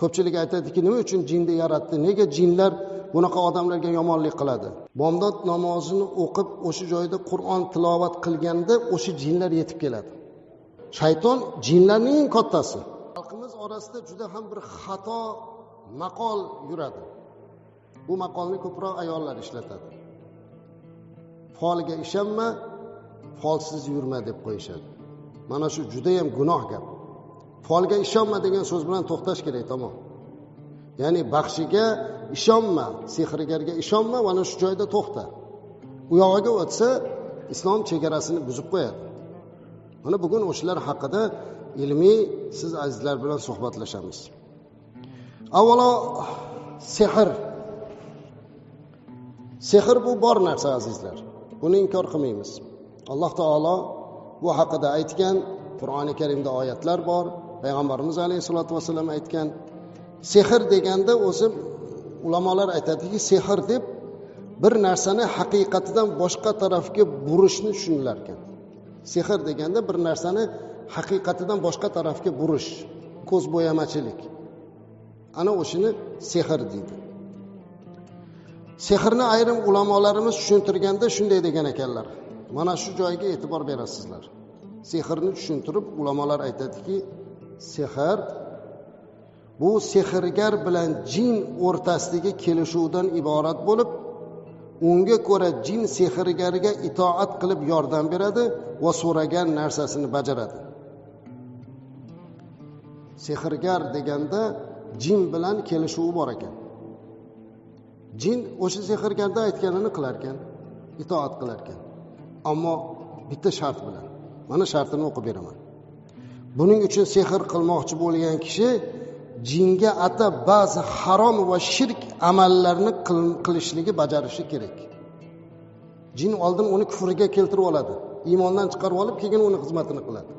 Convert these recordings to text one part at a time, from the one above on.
Ko'pchilik aytadiki, nima uchun jinni yaratdi? Nega jinlar bunaqa odamlarga yomonlik qiladi? Bomdod namozini o'qib, o'sha joyda Qur'on tilovat qilganda o'sha jinlar yetib keladi. Shayton jinlarning eng kattasi. Xalqimiz orasida juda ham bir xato maqol yuradi. Bu maqolni ko'proq ayollar ishlatadi. Folga ishonma, folsiz yurma deb qo'yishadi. Mana shu juda ham gunoh gap. Folga ishonma degan so'z bilan to'xtash kerak, tamom. Ya'ni baxshiga ishonma, sehrgarga ishonma, mana shu joyda to'xta. U yog'iga o'tsa, islom chegarasini buzib qo'yadi. Mana bugun o'shalar haqida ilmiy siz azizlar bilan suhbatlashamiz. Avvalo sehr. Sehr bu bor narsa azizlar. Buni inkor qilmaymiz. Alloh taolo bu haqida aytgan, Qur'oni Karimda oyatlar bor. Payg'ambarimiz alayhisolatu vasallam aytgan. Sehr deganda o'zi ulamolar aytadiki, sehr deb bir narsani haqiqatidan boshqa tarafga burishni tushunilar ekan. Sehr deganda bir narsani haqiqatidan boshqa tarafga burish, ko'z bo'yamachilik. Ana o'shini sehr deydi. Sehrni ayrim ulamolarimiz tushuntirganda shunday degan ekanlar. Mana shu joyga e'tibor berasizlar. Sehrni tushuntirib ulamolar aytadiki, sehr bu sehrgar bilan jin o'rtasidagi kelishuvdan iborat bo'lib, unga ko'ra jin sehrgarga itoat qilib yordam beradi va so'ragan narsasini bajaradi. Sehrgar deganda jin bilan kelishuvi bor ekan. Jin o'sha sehrgarda aytganini qilar ekan, itoat qilar ekan. Ammo bitta shart bilan. Mana shartini o'qib beraman. Buning uchun sehr qilmoqchi bo'lgan kishi jinga atab ba'zi harom va shirk amallarni qilishligi bajarishi kerak. Jin oldin uni kufrga keltirib oladi, iymondan chiqarib olib, keyin uni xizmatini qiladi.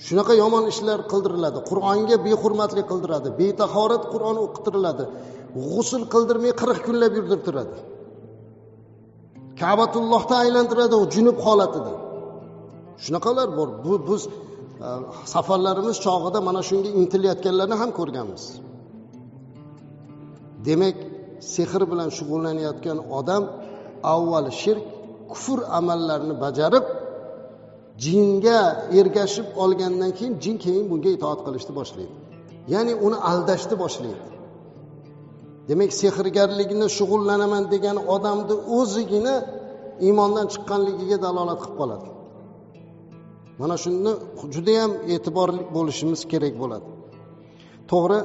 Shunaqa yomon ishlar qildiriladi, Qur'onga behurmatlik qildiradi, betahorat Qur'on o'qitiladi, g'usl qildirmay 40 kunlab yurdirtiradi. Ka'batullohda aylantiradi u junub holatida. Shunaqalar bor. Biz safarlarimiz chog'ida mana shunga intilayotganlarni ham ko'rganmiz. Demak, sehr bilan shug'ullanayotgan odam avval shirk, kufr amallarini bajarib, jinga ergashib olgandan keyin jin keyin bunga itoat qilishni boshlaydi. Ya'ni uni aldashni boshlaydi. Demak, sehrgarlikni shug'ullanaman degan odamni o'zigina iymondan chiqqanligiga dalolat qilib qoladi. Mana shuni juda ham e'tiborli bo'lishimiz kerak bo'ladi. To'g'ri,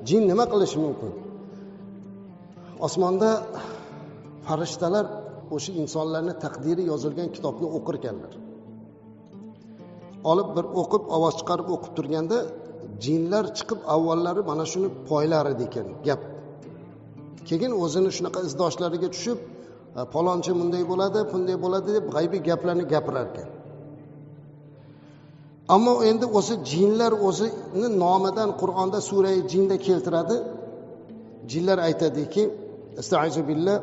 jin nima qilishi mumkin? Osmonda farishtalar o'sha insonlarning taqdiri yozilgan kitobni o'qir ekanlar. Olib bir o'qib, ovoz chiqarib o'qib turganda jinlar chiqib avvallari mana shuni poylar edi ekan, gap. Keyin o'zini shunaqa izdoshlariga tushib, palonchi bunday bo'ladi, bunday bo'ladi deb g'aybiy gaplarni gapirar ekan. Ammo endi o'zi jinlar o'zini nomidan Qur'onda sura jinda keltiradi. Jinlar aytadiki, Estaizu billah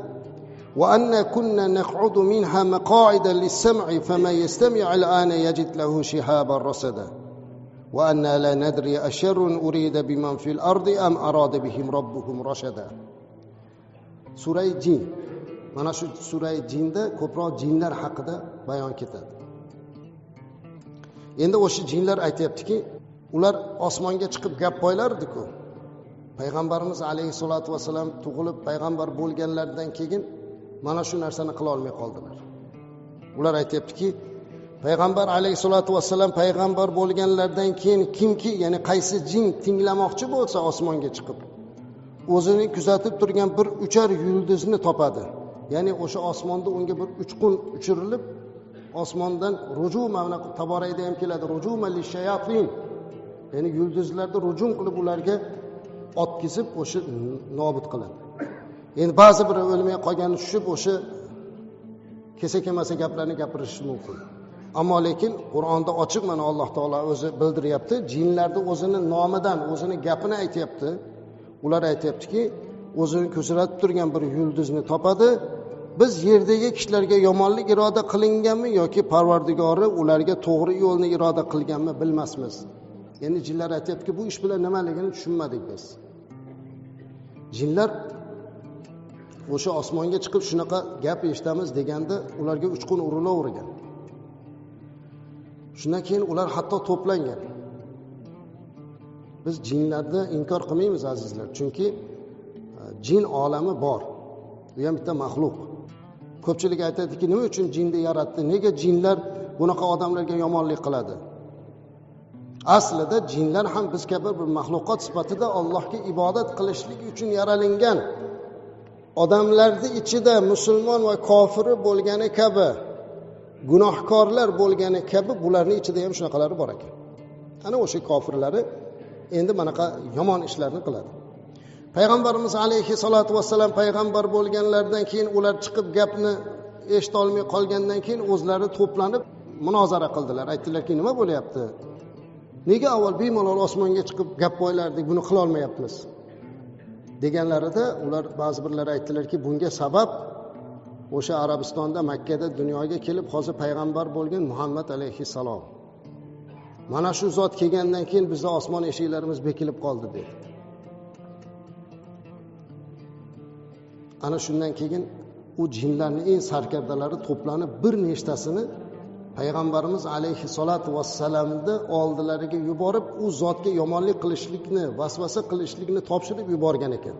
va anna kunna naq'udu minha maq'ida lis-sam'i faman yastami' al-ana yajid lahu shihaban rasada wa anna la nadri asharrun urida biman fil ardi am arada bihim robbuhum rashada. Sura jin. Mana shu sura jinda ko'proq jinlar haqida bayon ketadi. Endi o'sha jinlar aytayaptiki, ular osmonga chiqib gap qo'ylardi-ku. Payg'ambarimiz alayhisolatu vasallam tug'ilib payg'ambar bo'lganlaridan keyin mana shu narsani qila olmay qoldilar. Ular aytayaptiki, payg'ambar alayhisolatu vasallam payg'ambar bo'lganlaridan keyin kimki, ya'ni qaysi jin tinglamoqchi bo'lsa osmonga chiqib, o'zini kuzatib turgan bir uchar yulduzni topadi. Ya'ni o'sha osmonda unga bir uchqun uchirilib, osmondan rujum mana taborayda ham keladi, rujuma lishayatin. Ya'ni yulduzlarni rujum qilib ularga otkizib o'sha nobud qiladi. Endi ba'zi bir o'lmay qolgani tushib o'sha kesa-kemasa gaplarni gapirishi mumkin. Ammo lekin Qur'onda ochiq mana Alloh taolo o'zi bildiryapti, jinlarni o'zini nomidan, o'zini gapini aytayapti. Ular aytayaptiki, o'zini ko'rsatib turgan bir yulduzni topadi. Biz yerdagi kishilarga yomonlik iroda qilinganmi yoki Parvardigori ularga to'g'ri yo'lni iroda qilganmi bilmasmiz. Endi jinlar aytayaptiki, bu ish bilan nimaligini tushunmadik biz. Jinlar o'sha osmonga chiqib shunaqa gap eshitamiz deganda ularga uchqun urilavergan. Shundan keyin ular hatto to'plangan. Biz jinlarni inkor qilmaymiz azizlar, chunki jin olami bor. Bu ham bitta maxluq. Ko'pchilik aytadiki, nima uchun jinni yaratdi? Nega jinlar bunaqa odamlarga yomonlik qiladi? Aslida jinlar ham biz kabi bir maxluqot sifatida Allohga ibodat qilishlik uchun yaralingan. Odamlarning ichida musulmon va kofiri bo'lgani kabi, gunohkorlar bo'lgani kabi bularning ichida ham shunaqalari bor ekan. Ana o'sha kofirlari endi manaqa yomon ishlarni qiladi. Payg'ambarimiz alayhi salatu vassalam payg'ambar bo'lganlardan keyin ular chiqib gapni eshita olmay qolgandan keyin o'zlari to'planib munozara qildilar. Aytdilarki, nima bo'lyapti? Nega avval bemalol osmonga chiqib gap qo'ylardik, buni qila olmayapmiz? Deganlarida ular ba'zi birlar aytdilarki, bunga sabab o'sha Arabistonda, Makkada dunyoga kelib hozir payg'ambar bo'lgan Muhammad alayhissalom. Mana shu zot kelgandan keyin bizning osmon eshiklarimiz bekilib qoldi dedi. Ana shundan keyin u jinlarning eng sarkardalari to'planib bir nechtasini payg'ambarimiz alayhissalatu vassalamni oldilariga yuborib, u zotga yomonlik qilishlikni, vasvasa qilishlikni topshirib yuborgan ekan.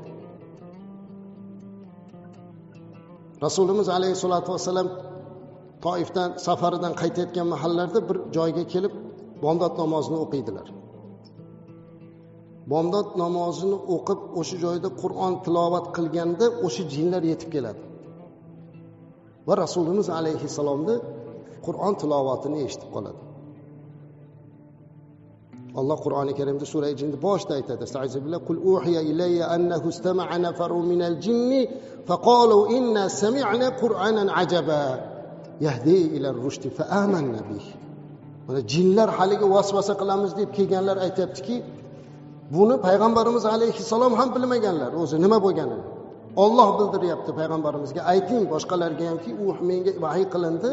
Rasulimiz alayhissalatu vassalam Toifdan safaridan qaytayotgan mahallarda bir joyga kelib bomdod namozini o'qiydilar. Bomdod namozini o'qib o'sha joyda Qur'on tilovat qilganda o'sha jinlar yetib keladi. Va Rasulimiz alayhissalomni Qur'on tilovatini eshitib qoladi. Alloh Qur'oni Karimda sura Jinni boshida aytadi: "Estaizubillah kul uhiya ilayya annahu istama'a nafarun minal jinni faqalu inna sami'na Qur'anan ajaba yahdi ila ar-rushdi fa amanna bihi." Mana jinlar haligi vasvasa qilamiz deb kelganlar aytayaptiki, buni payg'ambarimiz alayhissalom ham bilmaganlar o'zi nima bo'lganini. Alloh bildiryapti payg'ambarimizga, ayting boshqalarga hamki, u menga vahiy qilindi.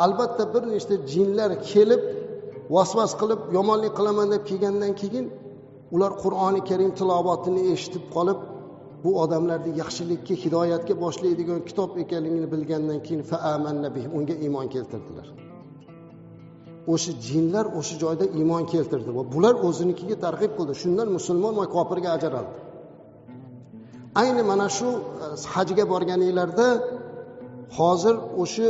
Albatta bir nechta jinlar kelib vasvas qilib yomonlik qilaman deb kelgandan keyin ular Qur'oni Karim tilovatini eshitib qolib, bu odamlarni yaxshilikka, hidoyatga boshlaydigan kitob ekanligini bilgandan keyin fa amanna bihi, unga iymon keltirdilar. O'sha jinlar o'sha joyda iymon keltirdi va bular o'zinikiga targ'ib qildi. Shundan musulmon va kofirga ajraldi. Ayni mana shu hajga borganinglarda hozir o'sha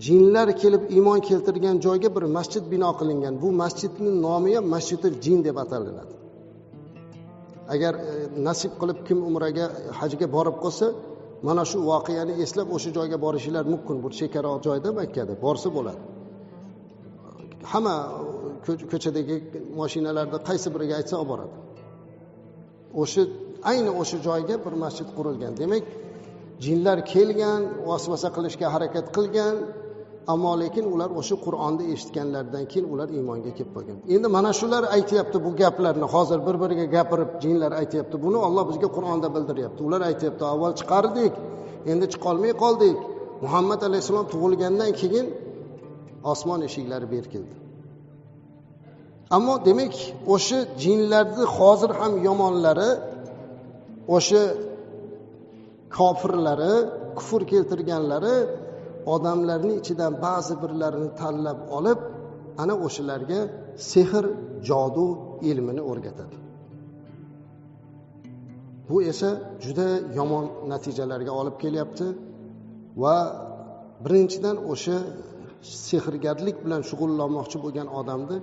jinlar kelib iymon keltirgan joyga bir masjid bino qilingan. Bu masjidning nomi ham Masjidul Jin deb ataladi. Agar nasib qilib kim umraga, hajga borib qolsa, mana shu voqeani eslab o'sha joyga borishingiz mumkin. Bu chekara joyda, Makkada borsa bo'ladi. Hamma ko'chadagi mashinalarda qaysi biriga aytsa olib boradi. Ayni o'sha joyga bir masjid qurilgan. Demak, jinlar kelgan, vasvasa qilishga harakat qilgan, ammo lekin ular o'sha Qur'onni eshitganlardan keyin ular iymonga kelib qolgan. Endi mana shular aytayapti bu gaplarni. Hozir bir-biriga gapirib jinlar aytayapti. Buni Alloh bizga Qur'onda bildiryapti. Ular aytayapti, avval chiqardik, endi chiqa olmay qoldik. Muhammad alayhisalom tug'ilgandan keyin osmon eshiklari berkildi. Ammo demak, o'sha jinlarni hozir ham yomonlari, o'sha kofirlari, kufr keltirganlari odamlarning ichidan ba'zi birlarini tanlab olib, ana o'shalarga sehr, jodu ilmini o'rgatadi. Bu esa juda yomon natijalarga olib kelyapti va birinchidan o'sha sehrgarlik bilan shug'ullanmoqchi bo'lgan odamni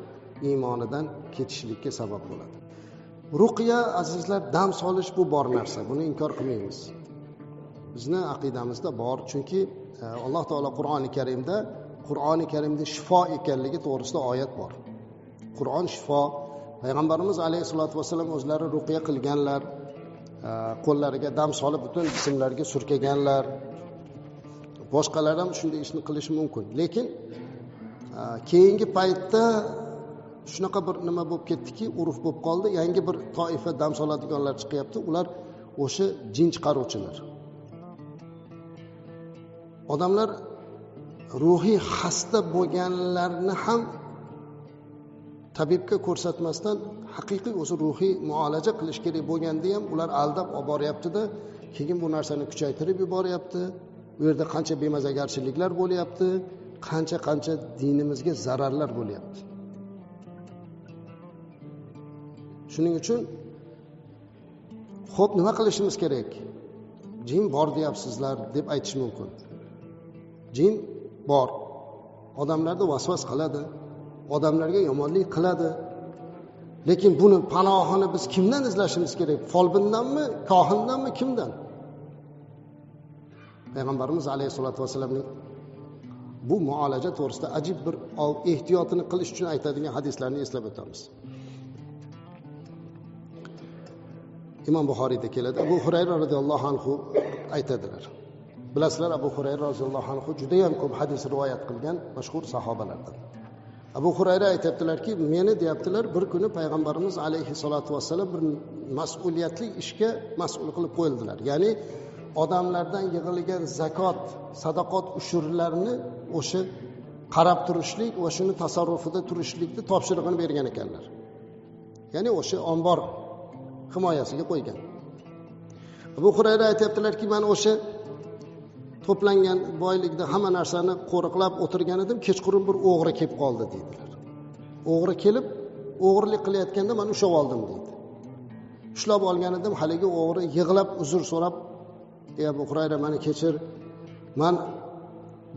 iymonidan ketishlikka sabab bo'ladi. Ruqya azizlar, dam solish bu bor narsa. Buni inkor qilmaymiz. Bizni aqidamizda bor, chunki Alloh taolo Qur'oni Karimda shifo ekanligi to'g'risida oyat bor. Qur'on shifo. Payg'ambarimiz alayhisolatu vasallam o'zlari ruqya qilganlar, qo'llariga dam solib butun jismlariga surkaganlar. Boshqalar ham shunday ishni qilishi mumkin. Lekin keyingi paytda shunaqa bir nima bo'lib ketdiki, urf bo'lib qoldi. Yangi bir toifa dam soladiganlar chiqyapti. Ular o'sha jin chiqaruvchilar. Odamlar ruhiy xasta bo'lganlarni ham tabibga ko'rsatmasdan haqiqiy o'zi ruhiy muolaja qilish kerak bo'lganda ham ular aldab olib boryaptida, keyin bu narsani kuchaytirib yuboryapti. Bu yerda qancha bemazagarchiliklar bo'lyapti, qancha dinimizga zararlar bo'lyapti. Shuning uchun xo'p, nima qilishimiz kerak? Jin bor deyapsizlar deb aytish mumkin. Jin bor. Odamlarga vasvas qiladi, odamlarga yomonlik qiladi. Lekin buni panohini biz kimdan izlashimiz kerak? Folbindanmi, kohindanmi, kimdan? Payg'ambarimiz alayhisolatu vasallamning bu muolaja to'g'risida ajib bir ehtiyotini qilish uchun aytadigan hadislarni eslab o'tamiz. Imom Buxoriyda keladi. Abu Hurayra radhiyallohu anhu aytadilar. Bilasizlar, Abu Hurayra radhiyallohu anhu juda ham ko'p hadis rivoyat qilgan mashhur sahobalardan. Abu Hurayra aytibdilar-ki, meni deyaptilar, bir kuni payg'ambarimiz alayhisolatu vasallam bir mas'uliyatli ishga mas'ul qilib qo'yildilar. Ya'ni odamlardan yig'ilgan zakot, sadaqot ushurlarini o'sha qarab turishlik va shuni tasarrufida turishlikni topshirig'ini bergan ekanlar. Ya'ni o'sha ombor himoyasiga qo'ygan. Abu Hurayra aytibdilar-ki, men o'sha to'plangan boylikda hamma narsani qo'riqlab o'tirgan edim, kechqurun bir o'g'ri kelib qoldi deydilar. O'g'ri kelib, o'g'irlik qilayotganda men ushlab oldim deydi. Ushlab olgan edim, haligi o'g'ri yig'lab uzr so'rab, "Ey Abu Hurayra, meni kechir. Men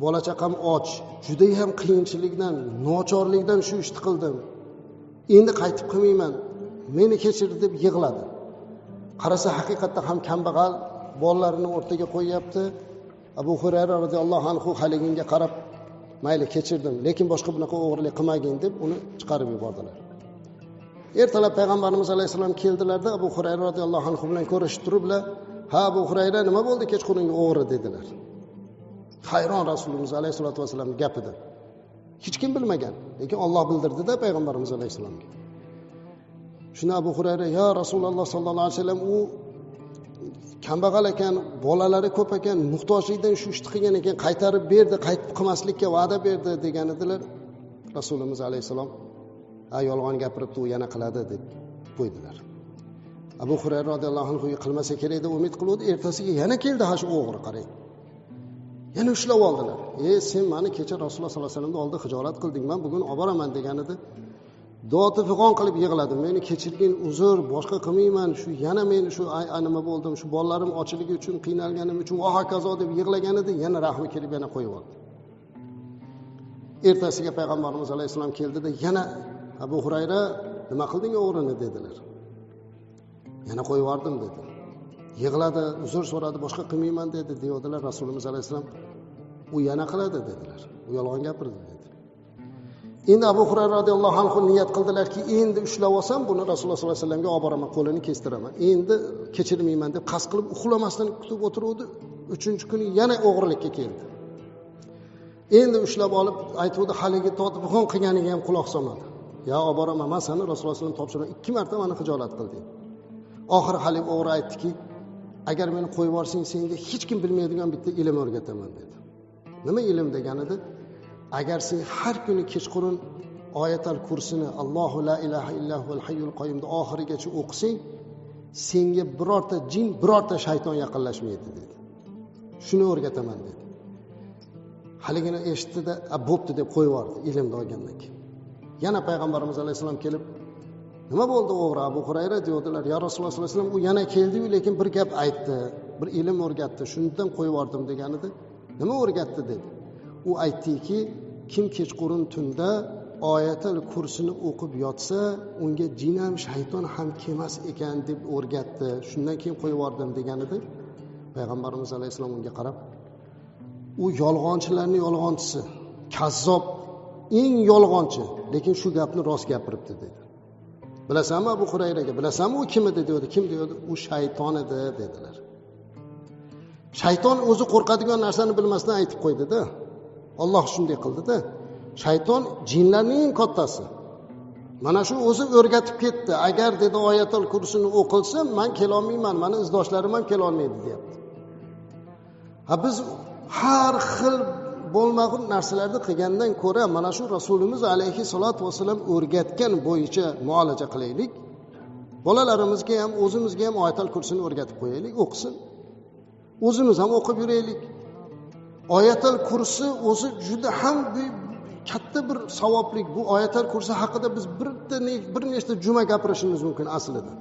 bola chaqam och, juda ham qiyinchilikdan, nochorlikdan shu ishni qildim. Endi qaytib qilmayman. Meni kechir" deb yig'ladi. Qarasa haqiqatda ham kambag'al bolalarini o'rtaga qo'yapti. Abu Hurayra radhiyallohu anhu haliginga qarab, "Mayli, kechirdim, lekin boshqa bunaqa o'g'irlik qilmagin" deb uni chiqarib yubordilar. Ertalab payg'ambarimiz alayhisalom keldilarda Abu Hurayra radhiyallohu anhu bilan ko'rishib turiblar. "Ha, Abu Hurayra, nima bo'ldi kechqurungi o'g'ri?" dedilar. Hayron Rasululloh alayhisolatu vasallamning gapida. Hech kim bilmagan, lekin Alloh bildirdi-da payg'ambarimiz alayhisalomga. Shunda Abu Hurayra, "Ya Rasululloh sallallohu alayhi vasallam, u kambag'al ekan, bolalari ko'p ekan, muhtojlikdan shu ishni qilgan ekan, qaytarib berdi, qaytib qilmaslikka va'da berdi" degan edilar. Rasululloh alayhisalom, "Yolg'on gapiribdi, u yana qiladi" deb qo'ydilar. Abu Hurayra radhiyallohu anhu qilmasa kerak deb umid qiluvdi. Ertasiga yana keldi, ha shu o'g'ri qarang. Yana ushlab oldilar. Sen meni kecha Rasululloh sollallohu alayhi vasallamning oldida xijolat qilding, men bugun olib boraman" degan edi. Dodi fig'on qilib yig'ladim. "Meni kechirgin, uzr, boshqa qilmayman. Shu yana men shu nima bo'ldim, shu bolalarim ochiligi uchun qiynalganim uchun va hokazo" deb yig'lagan edi. Yana rahmi kelib yana qo'yib oldi. Ertasiga payg'ambarimiz alayhisalom keldida, yana "Abu Hurayra, nima qilding o'g'rini?" dedilar. "Yana qo'yib yubordim" dedi. Yig'ladi, uzr so'radi, "Boshqa qilmayman" dedi. Deyodilar Rasululloh alayhisalom, "U yana qiladi" dedilar. "U yolg'on gapirdi" dedi. Endi Abu Hurayra radhiyallohu anhu niyat qildilarki, endi ushlab olsam buni Rasululloh sollallohu alayhi vasallamga olib boraman, qo'lini kestiraman. Endi kechirmayman deb qasd qilib uxlamasdan kutib o'tiruvdi. 3-kuni yana o'g'rilikka keldi. Endi ushlab olib aytuvdi, haligi totibxon qilganiga ham quloq solmadi. "Ya olib boraman, men seni Rasululloh sollallohu alayhi vasallam topshirdim, 2 marta meni xijolat qilding." Oxiri haligi o'g'ri aytdiki, "Agar meni qo'yib yuborsang, senga hech kim bilmaydigan bitta ilm o'rgataman" dedi. Nima ilm deganida? Agar sen har kuni kechqurun oyatul kursini Allohu la ilaha illahul hayyul qayyumni oxirigacha o'qisang, senga birorta jin, birorta shayton yaqinlashmaydi dedi. Shuni o'rgataman dedi. Haligini eshitdi-da, "Bo'pti" deb qo'yib yubordi ilmni olgandan keyin. Yana payg'ambarimiz alayhisalom kelib, "Nima bo'ldi o'g'ri Abu Hurayra?" deydilar. "Ya Rasululloh sollallohu alayhi vasallam, u yana keldi-yu, lekin bir gap aytdi, bir ilm o'rgatdi, shundan qo'yib yubordim" deganida, "Nima o'rgatdi?" dedi. U aytdiki, kim kechqurun tunda oyatul kursini o'qib yotsa, unga jin ham shayton ham kelmas ekan deb o'rgatdi. Shundan keyin qo'yib yubordim deganida, payg'ambarimiz alayhisalom unga qarab, "U yolg'onchilarning yolg'onchisi, kazzob, eng yolg'onchi, lekin shu gapni rost gapiribdi" dedi. "Bilasanmi Abu Hurayraga? Bilasanmi u kim edi?" dedi. "Kim?" dedi. "U shayton edi" dedilar. Shayton o'zi qo'rqadigan narsani bilmasdan aytib qo'ydi-da. Alloh shunday qildi-da. Shayton jinlarning eng kattasi. Mana shu o'zi o'rgatib ketdi. Agar dedi oyatul kursini o'qilsa, men kela olmayman, meni izdoshlarim ham kela olmaydi deyapti. Biz har xil bo'lmag'ur narsalarni qilgandan ko'ra mana shu Rasulimiz alayhissalatu vassalam o'rgatgan bo'yicha muolaja qilaylik. Bolalarimizga ham, o'zimizga ham oyatul kursini o'rgatib qo'yaylik, o'qisin. O'zimiz ham o'qib yuraylik. Oyatul kursi o'zi juda ham katta bir savoblik. Bu oyatul kursi haqida biz bir nechta juma gapirishimiz mumkin aslida.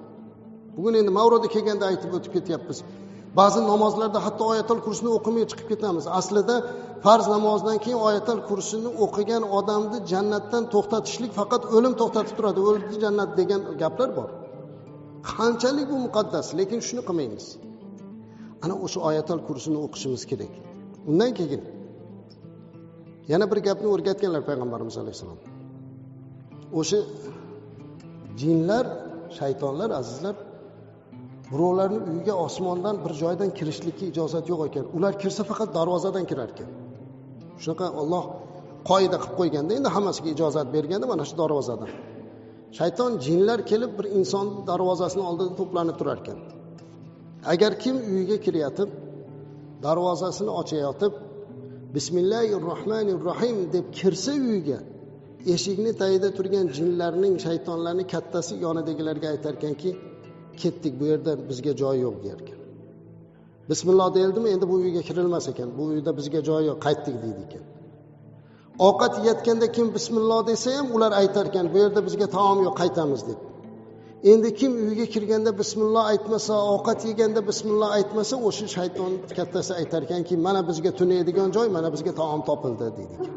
Bugun endi Mavroda kelganda aytib o'tib ketyapmiz. Ba'zi namozlarda hatto oyatul kursini o'qimay chiqib ketamiz. Aslida farz namozdan keyin oyatul kursini o'qigan odamni jannatdan to'xtatishlik faqat o'lim to'xtatib turadi. O'ldi jannat degan gaplar bor. Qanchalik bu muqaddas, lekin shuni qilmaymiz. Ana o'sha oyatul kursini o'qishimiz kerak. Undan keyin yana bir gapni o'rgatganlar payg'ambarimiz alayhisalom. O'sha jinlar, shaytonlar, azizlar, birovlarning uyiga osmondan bir joydan kirishlikka ijozat yo'q ekan. Ular kirsa faqat darvozadan kirar ekan. Shunaqa Alloh qoida qilib qo'yganda, endi hammasiga ijozat berganda mana shu darvozadan. Shayton, jinlar kelib bir inson darvozasining oldida to'planib turar ekan. Agar kim uyiga kiryotib, darvozasini ochayotib, Bismillahirrohmanirrohim deb kirsa uyiga, eshikni tagida turgan jinlarning, shaytonlarning kattasi yonidagilarga aytar ekanki, ketdik, bu yerda bizga joy yo'q der ekan. Bismillah deildimi, endi bu uyga kirilmas ekan. Bu uyda bizga joy yo'q, qaytdik deydi ekan. Ovqat yeyotganda kim bismillah desa ham ular aytar ekan, bu yerda bizga taom yo'q, qaytamiz deb. Endi kim uyga kirganda bismillah aytmasa, ovqat yeganda bismillah aytmasa, o'sha shayton kattasi aytar ekanki, mana bizga tunaydigan joy, mana bizga taom topildi deydi ekan.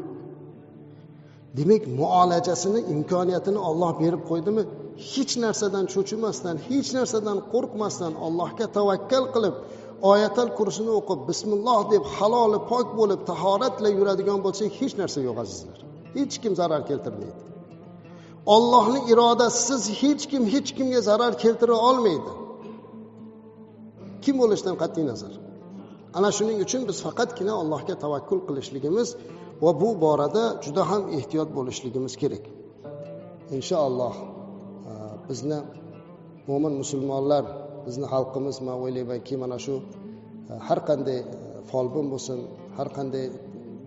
Demak, muolajasini, imkoniyatini Alloh berib qo'ydimi? Hech narsadan cho'chimasdan, hech narsadan qo'rqmasdan, Allohga tavakkal qilib, oyatul kursini o'qib, bismillah deb haloli pok bo'lib, tahoratla yuradigan bo'lsak, hech narsa yo'q azizlar. Hech kim zarar keltirmaydi. Allohning irodasisiz hech kimga zarar keltira olmaydi. Kim bo'lishidan qat'iy nazar. Ana shuning uchun biz faqatgina Allohga tavakkul qilishligimiz va bu borada juda ham ehtiyot bo'lishligimiz kerak. Inshaalloh bizni mo'min musulmonlar, bizni xalqimiz, men o'ylaymanki, mana shu har qanday folbin bo'lsin, har qanday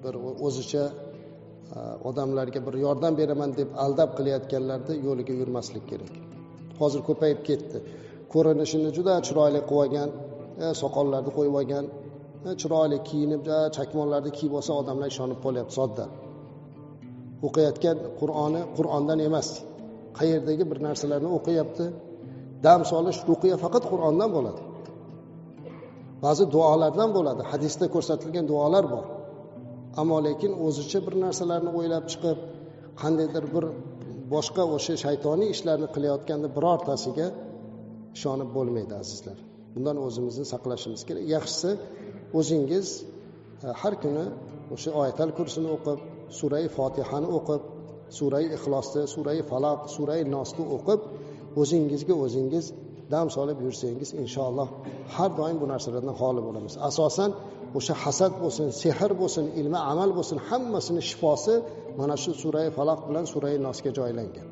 bir o'zicha odamlarga bir yordam beraman deb aldab qilayotganlarda yo'liga yurmaslik kerak. Hozir ko'payib ketdi. Ko'rinishini juda chiroyli qilib olgan, soqollarni qo'yib olgan, chiroyli kiyinib, chakmonlarni kiyib olsa odamlar ishonib qolyapti sodda. O'qiyotgan Qur'oni Qur'ondan emas. Qayerdagi bir narsalarni o'qiyapti. Dam solish, ruqiya faqat Qur'ondan bo'ladi. Ba'zi duolardan bo'ladi. Hadisda ko'rsatilgan duolar bor. Ammo lekin o'zicha bir narsalarni o'ylab chiqib, qandaydir bir boshqa o'sha shaytoniy ishlarni qilayotganda birortasiga ishonib bo'lmaydi azizlar. Bundan o'zimizni saqlashimiz kerak. Yaxshisi o'zingiz har kuni o'sha oyatul kursini o'qib, sura-i Fotihani o'qib, sura-i Ixlosni, sura-i Falaq, sura-i Nosni o'qib, o'zingizga o'zingiz dam solib yursangiz, inshaalloh har doim bu narsalardan xoli bo'lamiz. Asosan o'sha hasad bo'lsin, sehr bo'lsin, ilmi amal bo'lsin, hammasini shifosi mana shu sura-i Falaq bilan sura-i Nosga joylangan.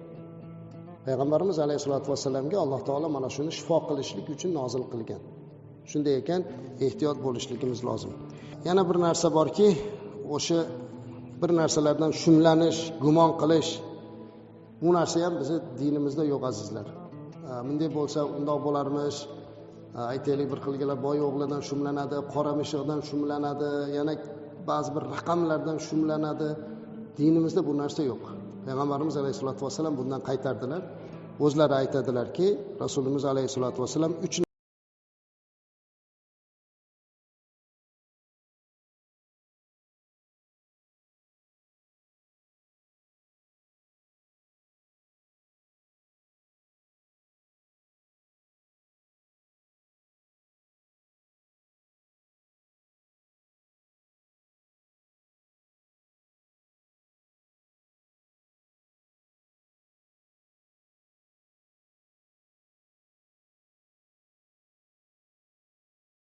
Payg'ambarimiz alayhisolatu vasallamga Alloh taolo mana shuni shifo qilishlik uchun nozil qilgan. Shunday ekan, ehtiyot bo'lishligimiz lozim. Yana bir narsa borki, o'sha bir narsalardan shumlanish, gumon qilish, bu narsa ham bizning dinimizda yo'q azizlar. Bunday bo'lsa, undoq bo'larmish. Aytaylik, bir qilganlar boy o'g'lidan shumlanadi, qora mishiqdan shumlanadi, yana ba'zi bir raqamlardan shumlanadi. Dinimizda bu narsa yo'q. Payg'ambarimiz alayhisolatu vasallam bundan qaytardilar. O'zlari aytadilarki, Rasulimiz alayhisolatu vasallam 3